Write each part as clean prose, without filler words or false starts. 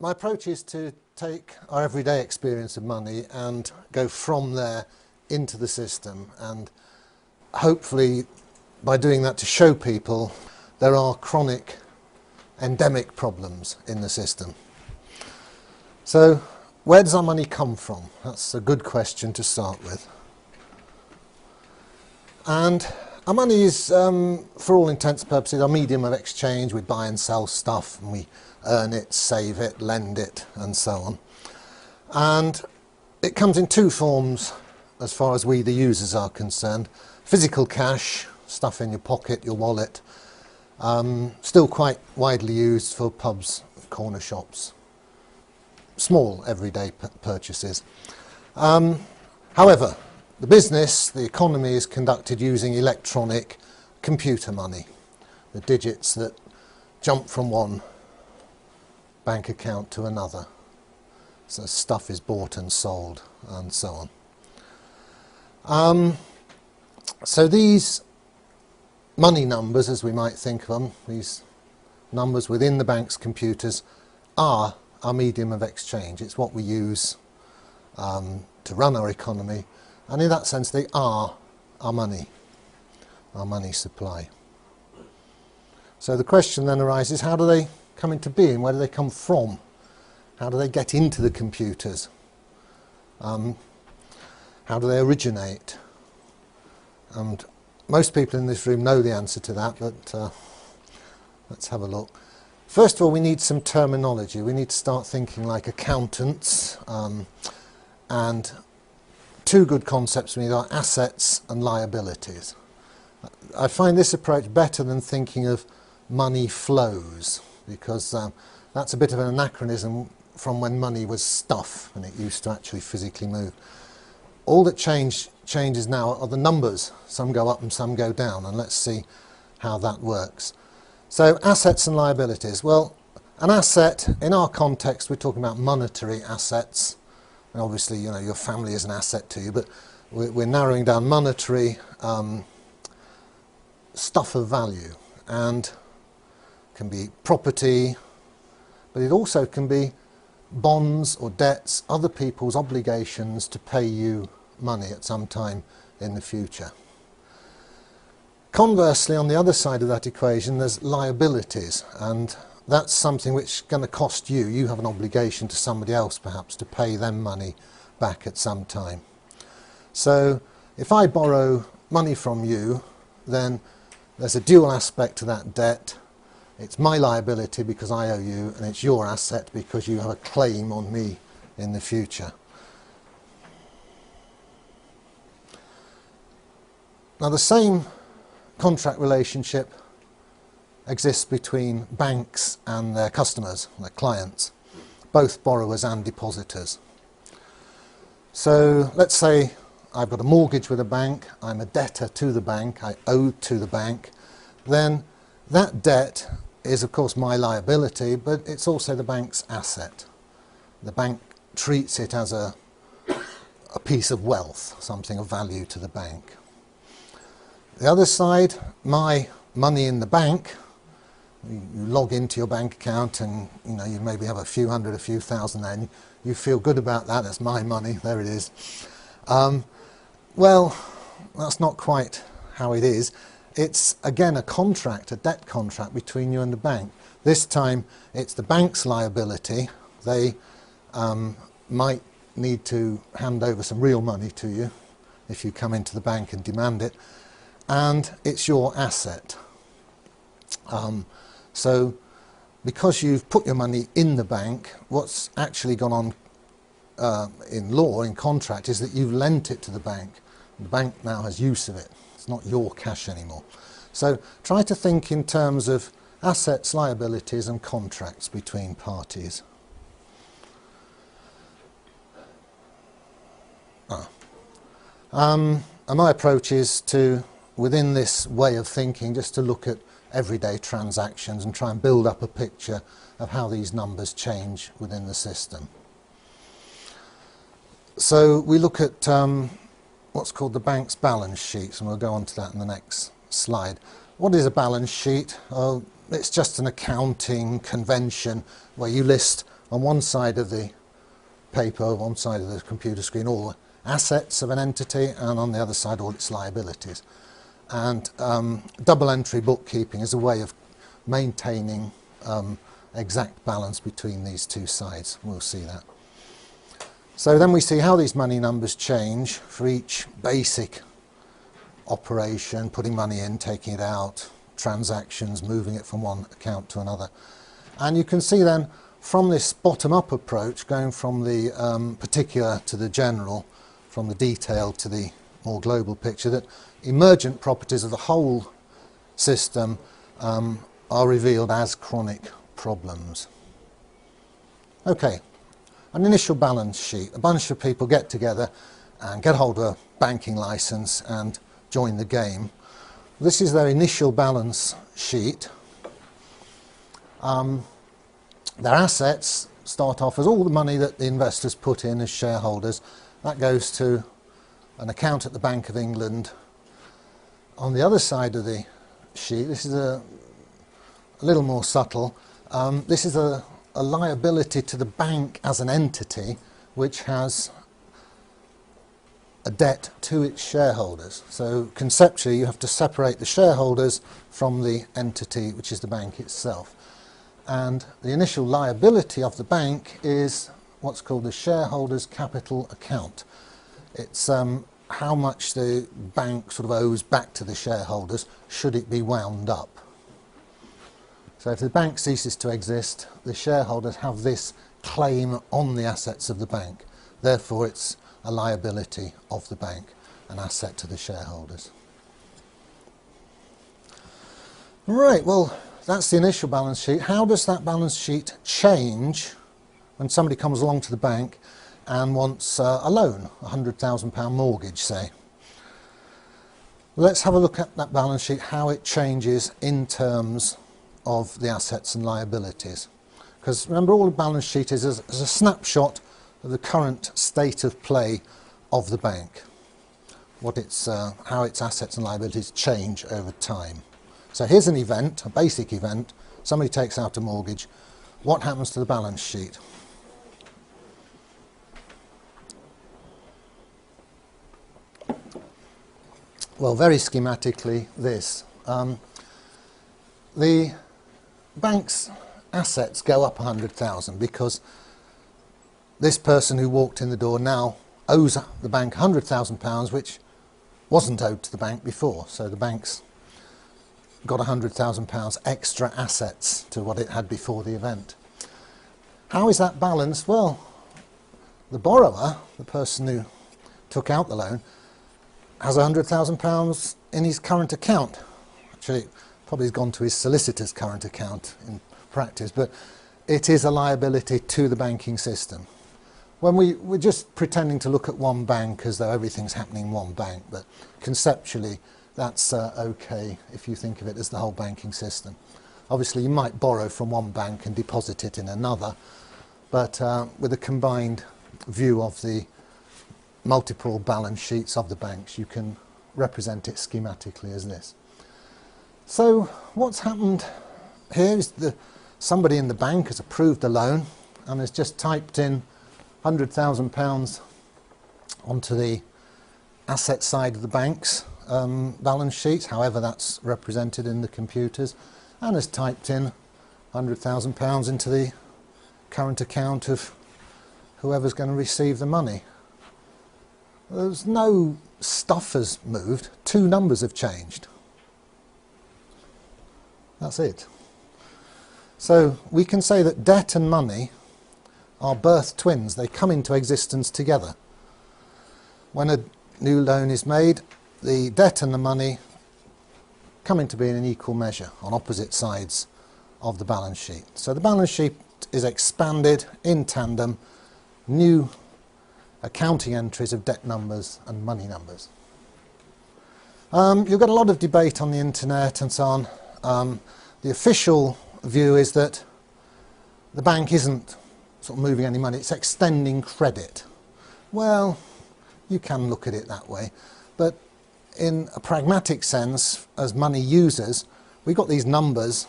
My approach is to take our everyday experience of money and go from there into the system, and hopefully by doing that to show people there are chronic endemic problems in the system. So where does our money come from? That's a good question to start with. And our money is, for all intents and purposes, our medium of exchange. We buy and sell stuff, and we earn it, save it, lend it, and so on. And it comes in two forms as far as we, the users, are concerned. Physical cash, stuff in your pocket, your wallet, still quite widely used for pubs, corner shops, small everyday purchases. However, the business, the economy, is conducted using electronic computer money, the digits that jump from one bank account to another. So stuff is bought and sold and so on. So these money numbers, as we might think of them, these numbers within the bank's computers, are our medium of exchange. It's what we use to run our economy, and in that sense they are our money supply. So the question then arises, how do they come into being? Where do they come from? How do they get into the computers? How do they originate? And most people in this room know the answer to that, but let's have a look. First of all, we need some terminology. We need to start thinking like accountants, and two good concepts we need are assets and liabilities. I find this approach better than thinking of money flows, because that's a bit of an anachronism from when money was stuff and it used to actually physically move. All that changes now are the numbers. Some go up and some go down, and let's see how that works. So assets and liabilities. Well, an asset, in our context, we're talking about monetary assets. And obviously, you know, your family is an asset to you, but we're narrowing down monetary stuff of value, and can be property, but it also can be bonds or debts, other people's obligations to pay you money at some time in the future. Conversely, on the other side of that equation, there's liabilities, and that's something which is going to cost you. You have an obligation to somebody else, perhaps, to pay them money back at some time. So if I borrow money from you, then there's a dual aspect to that debt. It's my liability because I owe you, and it's your asset because you have a claim on me in the future. Now, the same contract relationship exists between banks and their customers, their clients, both borrowers and depositors. So let's say I've got a mortgage with a bank, I'm a debtor to the bank, I owe to the bank, then that debt is of course my liability, but it's also the bank's asset. The bank treats it as a piece of wealth, something of value to the bank. The other side, my money in the bank, you log into your bank account and you maybe have a few hundred, a few thousand there, and you feel good about that. That's my money, there it is. Well, that's not quite how it is. It's again a contract, a debt contract between you and the bank. This time it's the bank's liability. They might need to hand over some real money to you if you come into the bank and demand it, and it's your asset. So because you've put your money in the bank, what's actually gone on in law, in contract, is that you've lent it to the bank. The bank now has use of it. It's not your cash anymore. So try to think in terms of assets, liabilities and contracts between parties. And my approach is to, within this way of thinking, just to look at everyday transactions and try and build up a picture of how these numbers change within the system. So we look at what's called the bank's balance sheets, and we'll go on to that in the next slide. What is a balance sheet? It's just an accounting convention where you list on one side of the paper, one side of the computer screen, all the assets of an entity, and on the other side all its liabilities. And double entry bookkeeping is a way of maintaining exact balance between these two sides. We'll see that. So then we see how these money numbers change for each basic operation, putting money in, taking it out, transactions, moving it from one account to another. And you can see then from this bottom-up approach, going from the particular to the general, from the detailed to the more global picture, that emergent properties of the whole system are revealed as chronic problems. Okay, an initial balance sheet. A bunch of people get together and get hold of a banking license and join the game. This is their initial balance sheet. Their assets start off as all the money that the investors put in as shareholders. That goes to an account at the Bank of England. On the other side of the sheet, this is a little more subtle. This is a liability to the bank as an entity which has a debt to its shareholders. So conceptually you have to separate the shareholders from the entity which is the bank itself. And the initial liability of the bank is what's called the shareholders' capital account. It's how much the bank sort of owes back to the shareholders should it be wound up. So if the bank ceases to exist, the shareholders have this claim on the assets of the bank. Therefore it's a liability of the bank, an asset to the shareholders. Right, well, that's the initial balance sheet. How does that balance sheet change when somebody comes along to the bank and wants a loan, a £100,000 mortgage, say? Let's have a look at that balance sheet, how it changes in terms of the assets and liabilities. Because remember, all the balance sheet is a snapshot of the current state of play of the bank, how its assets and liabilities change over time. So here's an event, a basic event. Somebody takes out a mortgage. What happens to the balance sheet? Well, very schematically, this. The bank's assets go up 100,000 because this person who walked in the door now owes the bank £100,000, which wasn't owed to the bank before. So the bank's got £100,000 extra assets to what it had before the event. How is that balanced? Well, the borrower, the person who took out the loan, has £100,000 in his current account. Actually, probably has gone to his solicitor's current account in practice, but it is a liability to the banking system. When we're just pretending to look at one bank as though everything's happening in one bank, but conceptually that's okay if you think of it as the whole banking system. Obviously you might borrow from one bank and deposit it in another, but with a combined view of the multiple balance sheets of the banks, you can represent it schematically as this. So what's happened here is somebody in the bank has approved a loan and has just typed in £100,000 onto the asset side of the bank's balance sheet, however that's represented in the computers, and has typed in £100,000 into the current account of whoever's going to receive the money. There's no stuff has moved, two numbers have changed. That's it. So we can say that debt and money are birth twins. They come into existence together. When a new loan is made, the debt and the money come into being in equal measure on opposite sides of the balance sheet. So the balance sheet is expanded in tandem, new accounting entries of debt numbers and money numbers. You've got a lot of debate on the internet and so on. The official view is that the bank isn't sort of moving any money, it's extending credit. Well, you can look at it that way, but in a pragmatic sense, as money users, we've got these numbers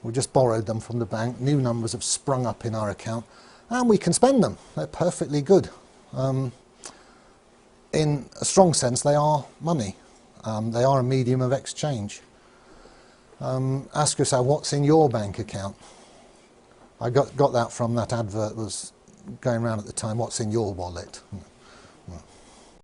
We just borrowed them from the bank. New numbers have sprung up in our account, and we can spend them. They're perfectly good. In a strong sense, they are money. They are a medium of exchange. Ask yourself, what's in your bank account? I got that from that advert that was going around at the time. What's in your wallet?